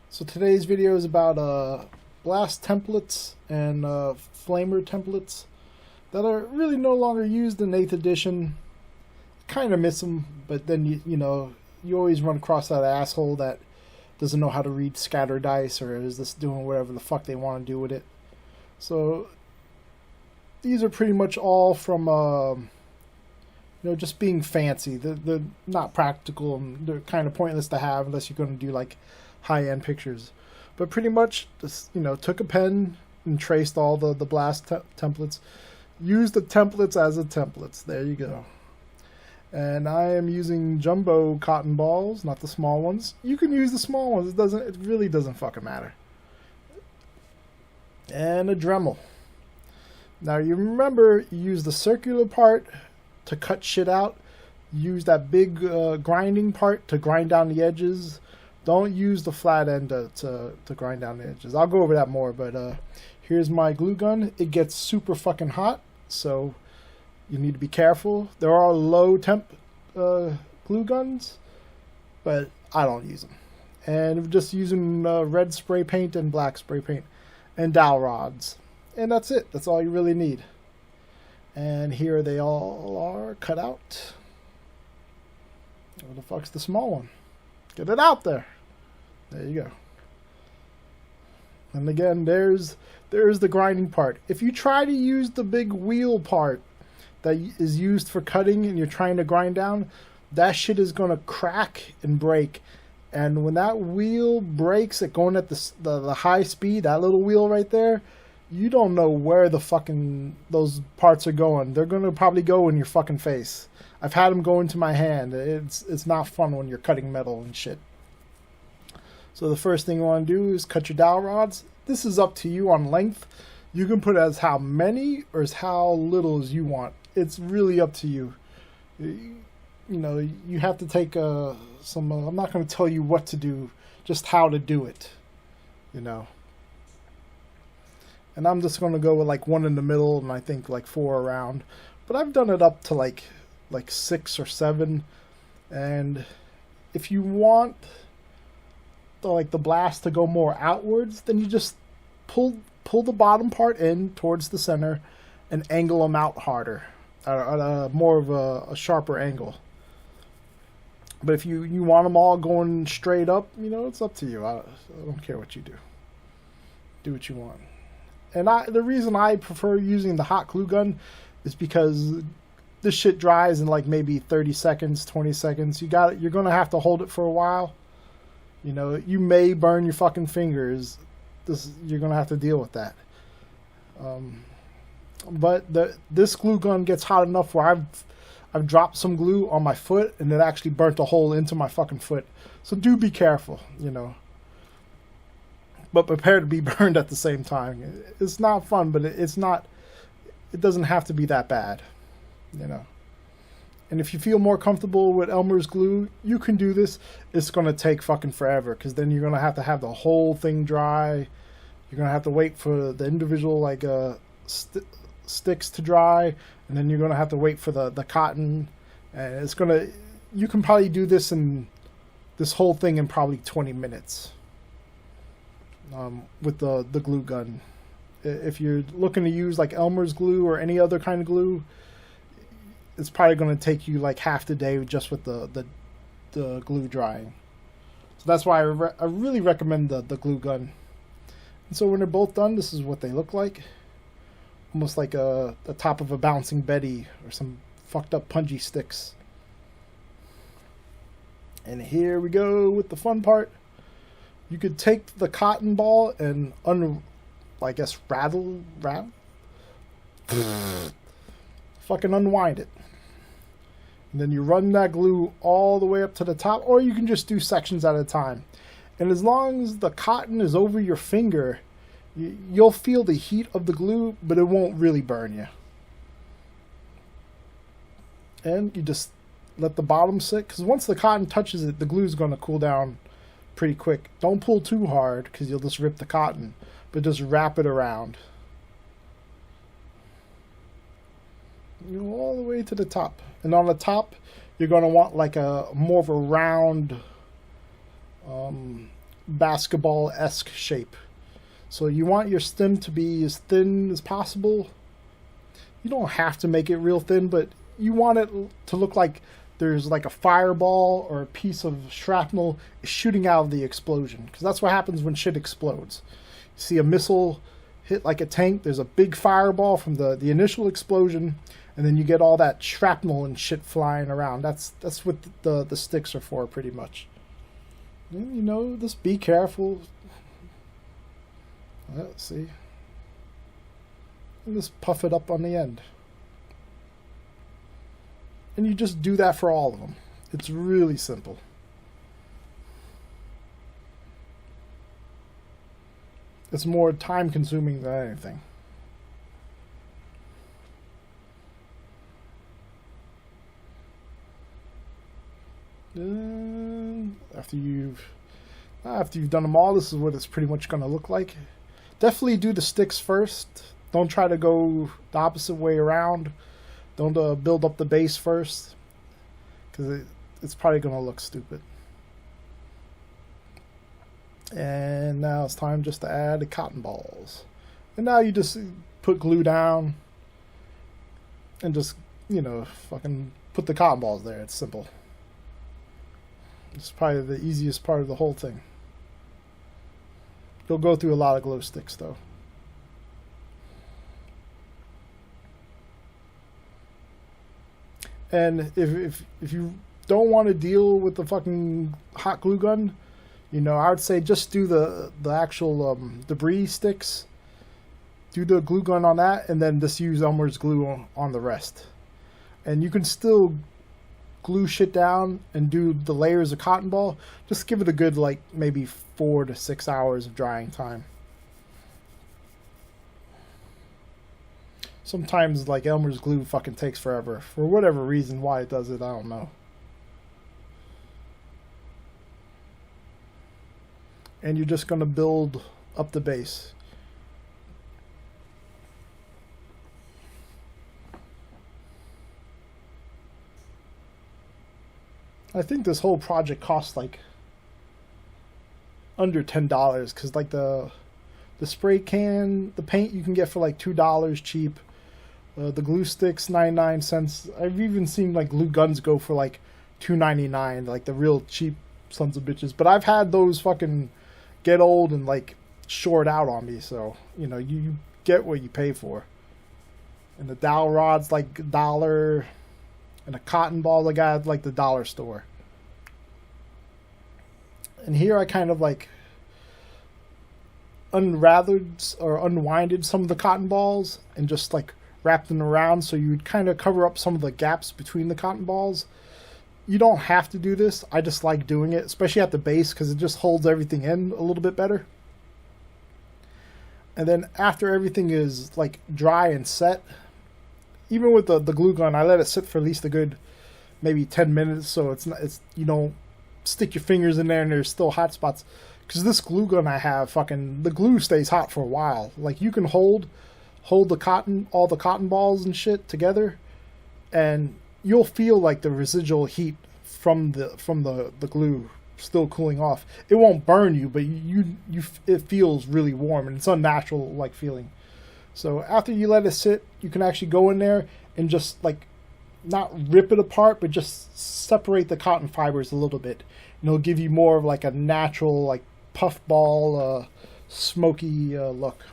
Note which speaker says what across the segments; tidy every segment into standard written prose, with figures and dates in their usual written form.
Speaker 1: So today's video is about blast templates and flamer templates that are really no longer used in 8th edition. Kind of miss them, but then you always run across that asshole that doesn't know how to read scatter dice, or is just doing whatever the fuck they want to do with it. So these are pretty much all from just being fancy. They're not practical, and they're kind of pointless to have unless you're going to do like high-end pictures. But pretty much just took a pen and traced all the blast templates. Use the templates as the templates. There you go. And I am using jumbo cotton balls, not the small ones. You can use the small ones. It really doesn't fucking matter. And a Dremel. Now you remember, you use the circular part to cut shit out. Use that big grinding part to grind down the edges. Don't use the flat end to grind down the edges. I'll go over that more, but here's my glue gun. It gets super fucking hot, so you need to be careful. There are low temp glue guns, but I don't use them. And I'm just using red spray paint and black spray paint and dowel rods. And that's it. That's all you really need. And here they all are cut out. Where the fuck's the small one? Get it out there. There you go. And again, there's the grinding part. If you try to use the big wheel part that is used for cutting and you're trying to grind down, that shit is going to crack and break. And when that wheel breaks at going at the high speed, that little wheel right there, you don't know where the fucking those parts are going. They're going to probably go in your fucking face. I've had them go into my hand. It's not fun when you're cutting metal and shit. So the first thing you want to do is cut your dowel rods. This is up to you on length. You can put as how many or as how little as you want. It's really up to you. You have to take some. I'm not going to tell you what to do, just how to do it. And I'm just going to go with like one in the middle, and I think like 4 around. But I've done it up to like 6 or 7. And if you want the blast to go more outwards, then you just pull the bottom part in towards the center and angle them out harder, at more of a sharper angle. But if you want them all going straight up, it's up to you. I don't care what you do. Do what you want. And the reason I prefer using the hot glue gun is because this shit dries in like maybe 30 seconds, 20 seconds. You're going to have to hold it for a while. You may burn your fucking fingers. You're going to have to deal with that. But this glue gun gets hot enough where I've dropped some glue on my foot and it actually burnt a hole into my fucking foot. So do be careful, But prepare to be burned at the same time. It's not fun, but it doesn't have to be that bad, And if you feel more comfortable with Elmer's glue, you can do this. It's going to take fucking forever, because then you're going to have the whole thing dry. You're going to have to wait for the individual sticks to dry, and then you're going to have to wait for the cotton. And you can probably do this whole thing in probably 20 minutes with the glue gun. If you're looking to use like Elmer's glue or any other kind of glue, it's probably going to take you like half the day just with the glue drying. So that's why I really recommend the glue gun. And so when they're both done, this is what they look like. Almost like the top of a bouncing Betty or some fucked up punji sticks. And here we go with the fun part. You could take the cotton ball and rattle, fucking unwind it. And then you run that glue all the way up to the top, or you can just do sections at a time. And as long as the cotton is over your finger, you'll feel the heat of the glue, but it won't really burn you. And you just let the bottom sit, because once the cotton touches it, the glue is going to cool down pretty quick. Don't pull too hard, because you'll just rip the cotton, but just wrap it around. You go all the way to the top. And on the top, you're going to want like more of a round basketball-esque shape. So you want your stem to be as thin as possible. You don't have to make it real thin, but you want it to look like there's like a fireball or a piece of shrapnel shooting out of the explosion. Because that's what happens when shit explodes. You see a missile hit like a tank, there's a big fireball from the initial explosion, and then you get all that shrapnel and shit flying around. That's what the sticks are for, pretty much. And, you know, just be careful. Let's see. And just puff it up on the end. And you just do that for all of them. It's really simple. It's more time consuming than anything. After you've done them all, this is what it's pretty much going to look like. Definitely do the sticks first. Don't try to go the opposite way around. Don't build up the base first, because it's probably going to look stupid. And now it's time just to add the cotton balls. And now you just put glue down and just, you know, fucking put the cotton balls there. It's simple. It's probably the easiest part of the whole thing. You'll go through a lot of glow sticks, though. And if you don't want to deal with the fucking hot glue gun, you know, I would say just do the actual debris sticks. Do the glue gun on that, and then just use Elmer's glue on the rest. And you can still glue shit down and do the layers of cotton ball. Just give it a good, like, maybe 4 to 6 hours of drying time. Sometimes, like, Elmer's glue fucking takes forever. For whatever reason why it does it, I don't know. And you're just going to build up the base. I think this whole project cost like under $10, because like the spray can, the paint you can get for like $2 cheap. The glue sticks 99 cents. I've even seen like glue guns go for like $2.99, like the real cheap sons of bitches. But I've had those fucking get old and like short out on me, so you know, you get what you pay for. And the dowel rod's like $1, and a cotton ball I got like the dollar store. And here I kind of like unraveled or unwinded some of the cotton balls and just like wrapped them around, so you would kind of cover up some of the gaps between the cotton balls. You don't have to do this. I just like doing it, especially at the base, because it just holds everything in a little bit better. And then after everything is like dry and set, even with the glue gun, I let it sit for at least a good maybe 10 minutes, so it's you don't stick your fingers in there and there's still hot spots. Because this glue gun I have, fucking the glue stays hot for a while. Like, you can hold the cotton, all the cotton balls and shit together, and you'll feel like the residual heat from the glue still cooling off. It won't burn you, but it feels really warm, and it's unnatural like feeling. So after you let it sit, you can actually go in there and just like not rip it apart, but just separate the cotton fibers a little bit, and it'll give you more of like a natural like puffball, smoky look,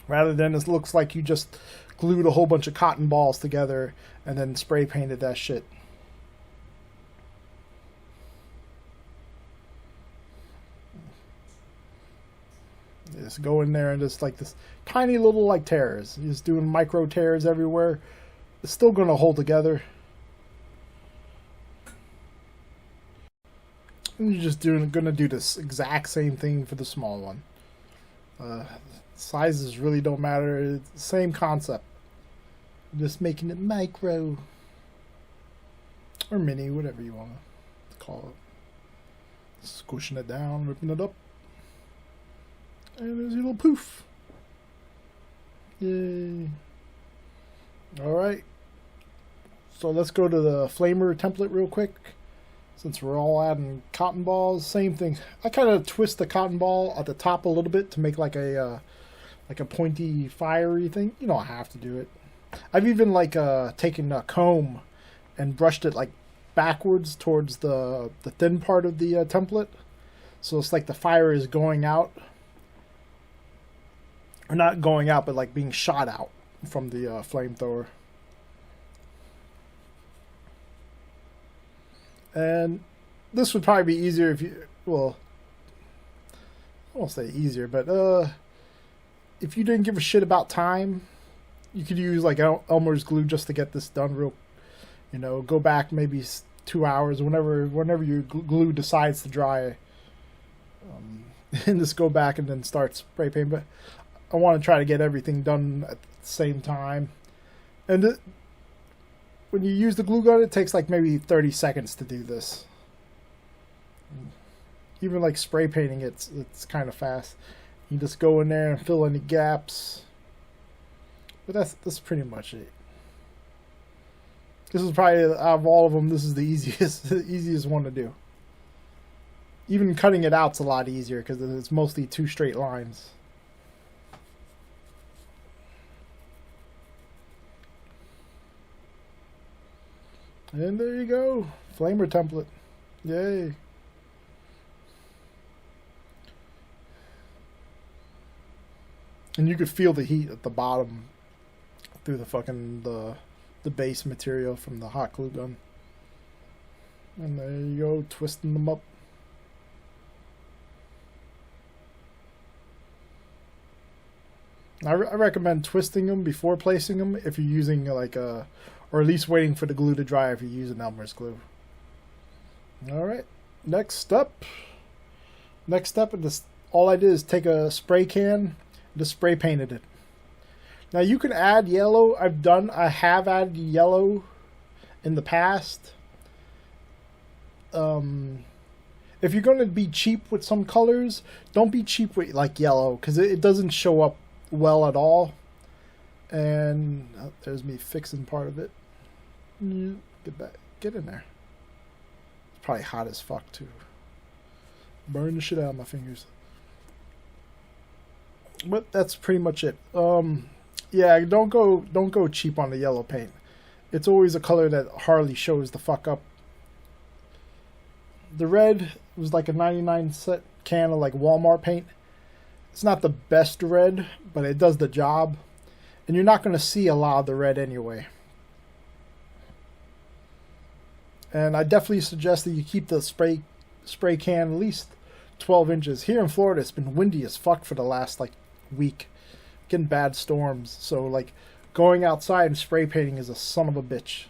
Speaker 1: rather than it looks like you just glued a whole bunch of cotton balls together and then spray painted that shit. Just go in there and just like this tiny little like tears. You're just doing micro tears everywhere. It's still going to hold together. And you're just going to do this exact same thing for the small one. Sizes really don't matter. It's the same concept. Just making it micro or mini, whatever you want to call it. Squishing it down, ripping it up. And there's your little poof. Yay. Alright. So let's go to the flamer template real quick. Since we're all adding cotton balls, same thing. I kind of twist the cotton ball at the top a little bit to make like a pointy, fiery thing. You don't have to do it. I've even like taken a comb and brushed it like backwards towards the thin part of the template, so it's like the fire is going out, or not going out, but like being shot out from the flamethrower. And this would probably be easier if you, well, I won't say easier, but if you didn't give a shit about time, you could use like Elmer's glue just to get this done real, go back maybe 2 hours, whenever your glue decides to dry, and just go back and then start spray paint. But I want to try to get everything done at the same time. And when you use the glue gun, it takes like maybe 30 seconds to do this. Even like spray painting, it's kind of fast. You just go in there and fill any gaps. But that's pretty much it. This is probably, out of all of them, this is the easiest one to do. Even cutting it out's a lot easier because it's mostly 2 straight lines. And there you go, flamer template. Yay. And you could feel the heat at the bottom through the fucking the base material from the hot glue gun. And there you go, twisting them up. I recommend twisting them before placing them if you're using like or at least waiting for the glue to dry if you're using Elmer's glue. Alright, next up, all I did is take a spray can and just spray painted it. Now you can add yellow. I have added yellow in the past. If you're going to be cheap with some colors, don't be cheap with like yellow because it doesn't show up well at all. And there's me fixing part of it. Get back, get in there. It's probably hot as fuck too. Burn the shit out of my fingers. But that's pretty much it. Yeah, don't go cheap on the yellow paint. It's always a color that hardly shows the fuck up. The red was like a 99-cent can of like Walmart paint. It's not the best red, but it does the job. And you're not going to see a lot of the red anyway. And I definitely suggest that you keep the spray can at least 12 inches. Here in Florida, it's been windy as fuck for the last like week. Getting bad storms. So like going outside and spray painting is a son of a bitch.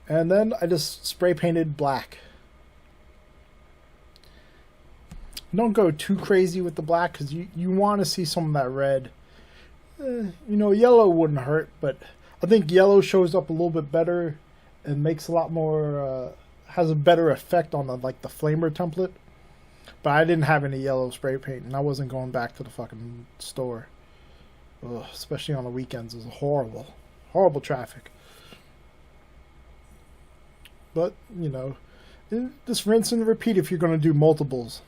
Speaker 1: And then I just spray painted black. Don't go too crazy with the black because you want to see some of that red. Yellow wouldn't hurt, but I think yellow shows up a little bit better and makes a lot more, has a better effect on the flamer template. But I didn't have any yellow spray paint and I wasn't going back to the fucking store. Ugh, especially on the weekends. It was horrible traffic. But, just rinse and repeat if you're going to do multiples.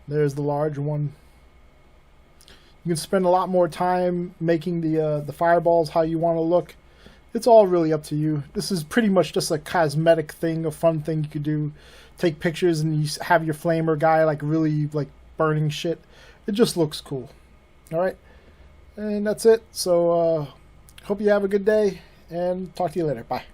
Speaker 1: There's the large one. You can spend a lot more time making the fireballs how you want to look. It's all really up to you. This is pretty much just a cosmetic thing, a fun thing you could do. Take pictures and you have your flamer guy really burning shit. It just looks cool. Alright? And that's it. So, hope you have a good day and talk to you later. Bye.